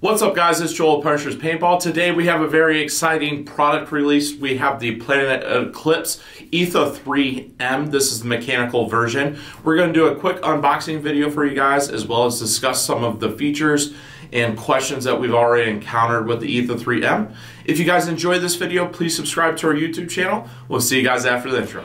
What's up, guys? It's Joel, Punishers Paintball. Today we have a very exciting product release. We have the Planet Eclipse Etha 3M. This is the mechanical version. We're going to do a quick unboxing video for you guys, as well as discuss some of the features and questions that we've already encountered with the Etha 3M. If you guys enjoyed this video, please subscribe to our YouTube channel. We'll see you guys after the intro.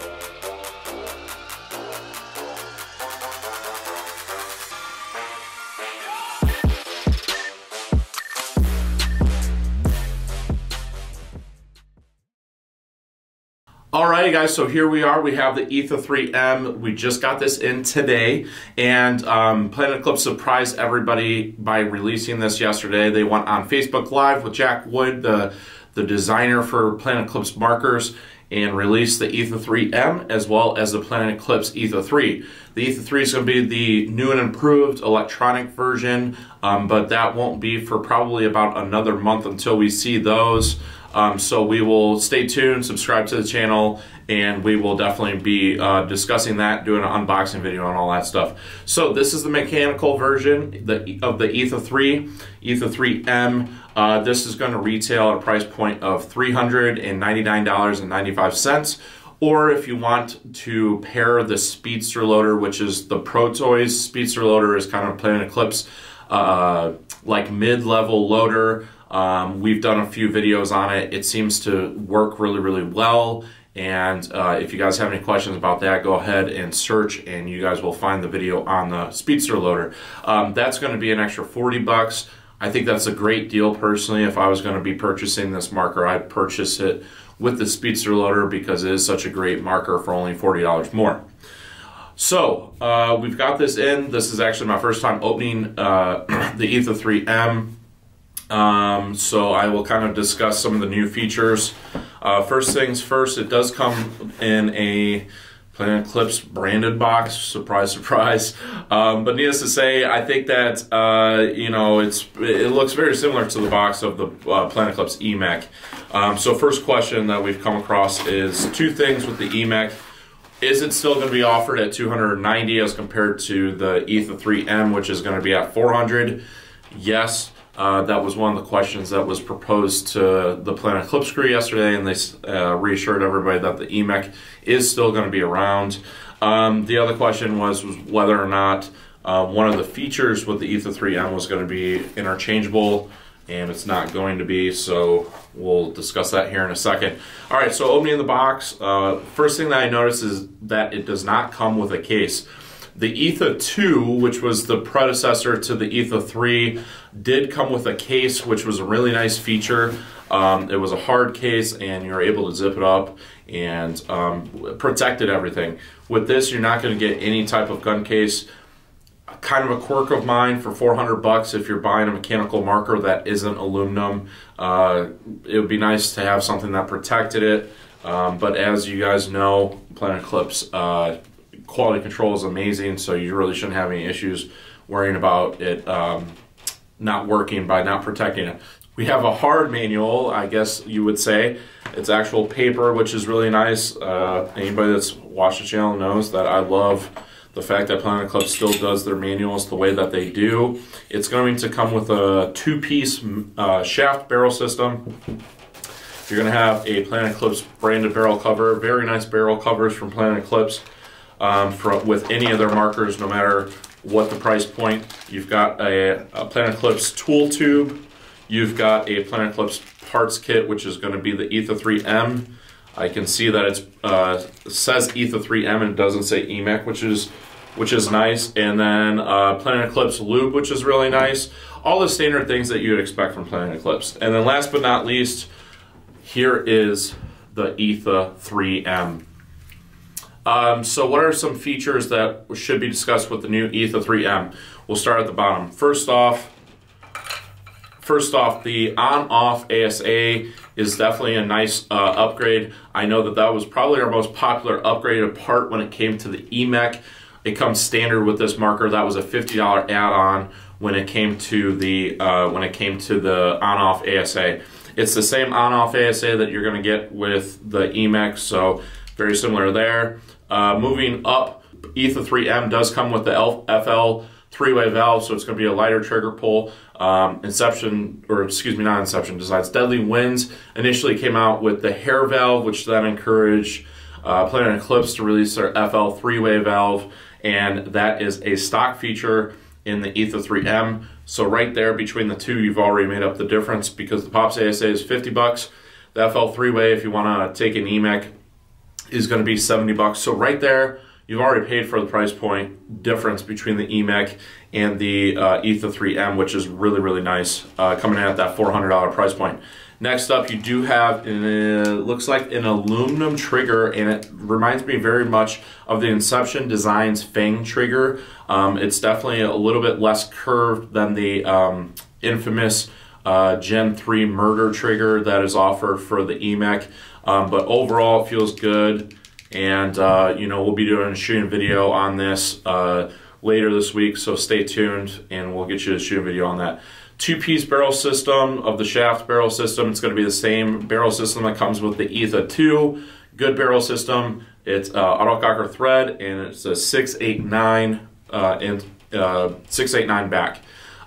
Alright guys, so here we are. We have the Etha 3M. We just got this in today, and Planet Eclipse surprised everybody by releasing this yesterday. They went on Facebook Live with Jack Wood, the designer for Planet Eclipse markers, and released the Etha 3M as well as the Planet Eclipse Etha 3. The Etha 3 is going to be the new and improved electronic version, but that won't be for probably about another month until we see those. So we will stay tuned, subscribe to the channel, and we will definitely be discussing that, doing an unboxing video and all that stuff. So this is the mechanical version of the Etha 3, Etha 3M. This is going to retail at a price point of $399.95. Or if you want to pair the Speedster loader, which is the Pro Toys Speedster loader, is kind of Planet Eclipse like mid-level loader. We've done a few videos on it. It seems to work really well, and if you guys have any questions about that, go ahead and search and you guys will find the video on the Speedster loader. That's going to be an extra 40 bucks. I think that's a great deal personally. If I was going to be purchasing this marker, I'd purchase it with the Speedster loader because it is such a great marker for only $40 more. So we've got this in. This is actually my first time opening the Etha 3M. So I will kind of discuss some of the new features. First things first, it does come in a Planet Eclipse branded box. Surprise, surprise. But needless to say, I think that you know, it looks very similar to the box of the Planet Eclipse EMEC. So first question that we've come across is two things with the EMEC. Is it still going to be offered at $290 as compared to the Etha 3M, which is going to be at $400? Yes. That was one of the questions that was proposed to the Planet Eclipse crew yesterday, and they reassured everybody that the EMEC is still going to be around. The other question was whether or not one of the features with the Etha 3M was going to be interchangeable, and it's not going to be, so we'll discuss that here in a second. Alright, so opening the box, first thing that I noticed is that it does not come with a case. The Etha 2, which was the predecessor to the Etha 3, did come with a case, which was a really nice feature. It was a hard case, and you were able to zip it up and protected everything. With this, you're not going to get any type of gun case. Kind of a quirk of mine, for 400 bucks, if you're buying a mechanical marker that isn't aluminum, it would be nice to have something that protected it. But as you guys know, Planet Eclipse quality control is amazing, so you really shouldn't have any issues worrying about it not working by not protecting it. We have a hard manual, I guess you would say. It's actual paper, which is really nice. Anybody that's watched the channel knows that I love the fact that Planet Eclipse still does their manuals the way that they do. It's going to come with a two-piece shaft barrel system. You're going to have a Planet Eclipse branded barrel cover. Very nice barrel covers from Planet Eclipse. With any of their markers, no matter what the price point. You've got a Planet Eclipse tool tube. You've got a Planet Eclipse parts kit, which is going to be the Etha 3M. I can see that it says Etha 3M and it doesn't say EMEC, which is nice. And then Planet Eclipse lube, which is really nice. All the standard things that you would expect from Planet Eclipse. And then last but not least, here is the Etha 3M. So what are some features that should be discussed with the new Etha 3M? We'll start at the bottom. First off, the on-off ASA is definitely a nice upgrade. I know that was probably our most popular upgraded part when it came to the EMEC. It comes standard with this marker. That was a $50 add-on when it came to the on-off ASA. It's the same on-off ASA that you're going to get with the EMEC, so very similar there. Moving up, Etha 3M does come with the FL three-way valve, so it's going to be a lighter trigger pull. Inception, or excuse me, not Inception Designs, Deadly Winds initially came out with the hair valve, which then encouraged Planet Eclipse to release their FL three-way valve, and that is a stock feature in the Etha 3M. So right there between the two, you've already made up the difference, because the POPS ASA is 50 bucks. The FL three-way, if you want to take an EMEC, is going to be 70 bucks. So right there, you've already paid for the price point difference between the EMEC and the Etha 3M, which is really, really nice, coming in at that $400 price point. Next up, you do have, looks like an aluminum trigger, and it reminds me very much of the Inception Designs Fang trigger. It's definitely a little bit less curved than the infamous Gen 3 Murder trigger that is offered for the EMEC, but overall it feels good. And you know, we'll be doing a shooting video on this later this week, so stay tuned and we'll get you a shooting video on that. Two-piece barrel system of the shaft barrel system. It's going to be the same barrel system that comes with the Etha 2. Good barrel system. It's autococker thread, and it's a 689 689 back.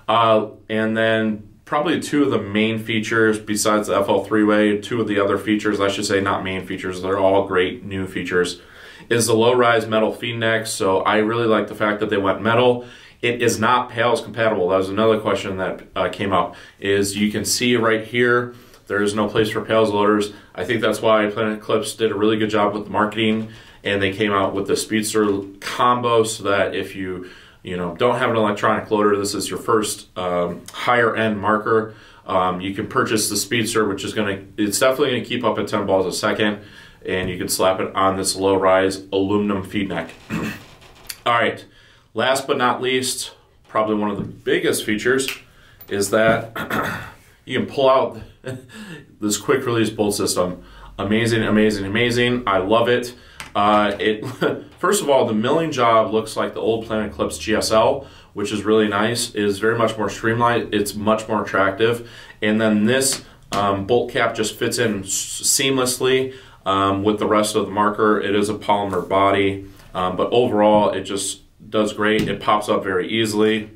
And then probably two of the main features besides the FL three-way, two of the other features, I should say, not main features, they're all great new features, is the low-rise metal feed neck. So I really like the fact that they went metal. It is not PALS compatible. That was another question that came up, is you can see right here, there is no place for PALS loaders. I think that's why Planet Eclipse did a really good job with the marketing, and they came out with the Speedster combo, so that if you don't have an electronic loader, this is your first higher end marker. You can purchase the Speedster, which is it's definitely gonna keep up at 10 balls a second, and you can slap it on this low rise aluminum feed neck. All right, last but not least, probably one of the biggest features is that you can pull out this quick release bolt system. Amazing, amazing, amazing. I love it. First of all, the milling job looks like the old Planet Eclipse GSL, which is really nice. It is very much more streamlined. It's much more attractive. And then this bolt cap just fits in seamlessly with the rest of the marker. It is a polymer body, but overall it just does great. It pops up very easily.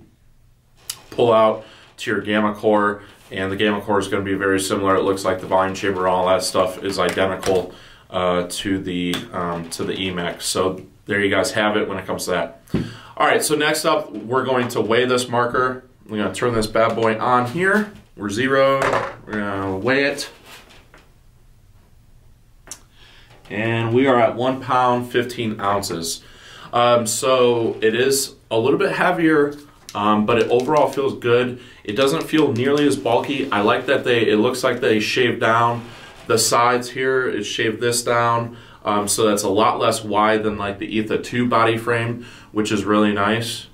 Pull out to your gamma core, and the gamma core is going to be very similar. It looks like the volume chamber and all that stuff is identical to the EMEC. So there you guys have it when it comes to that. All right, so next up, we're going to weigh this marker. We're going to turn this bad boy on here. We're zeroed. We're going to weigh it. And we are at 1 pound, 15 ounces. So it is a little bit heavier, but it overall feels good. It doesn't feel nearly as bulky. I like that it looks like they shaved down the sides here. It shaved this down, so that's a lot less wide than like the Etha 2 body frame, which is really nice.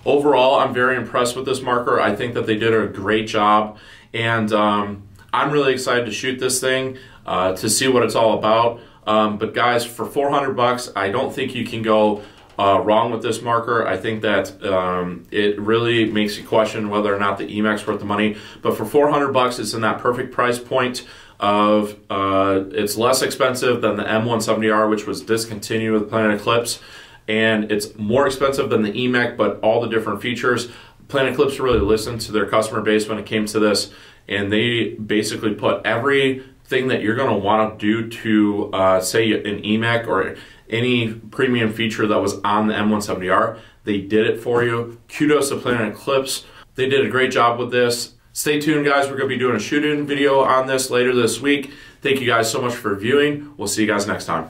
Overall, I'm very impressed with this marker. I think that they did a great job, and I'm really excited to shoot this thing to see what it's all about. But guys, for 400 bucks, I don't think you can go wrong with this marker. I think that it really makes you question whether or not the EMEC's worth the money. But for 400 bucks, it's in that perfect price point of it's less expensive than the M170R, which was discontinued with Planet Eclipse, and it's more expensive than the EMEC, but all the different features. Planet Eclipse really listened to their customer base when it came to this, and they basically put everything that you're going to want to do to say an EMEC or any premium feature that was on the M170R. They did it for you. Kudos to Planet Eclipse. They did a great job with this. Stay tuned, guys. We're going to be doing a shoot-in video on this later this week. Thank you guys so much for viewing. We'll see you guys next time.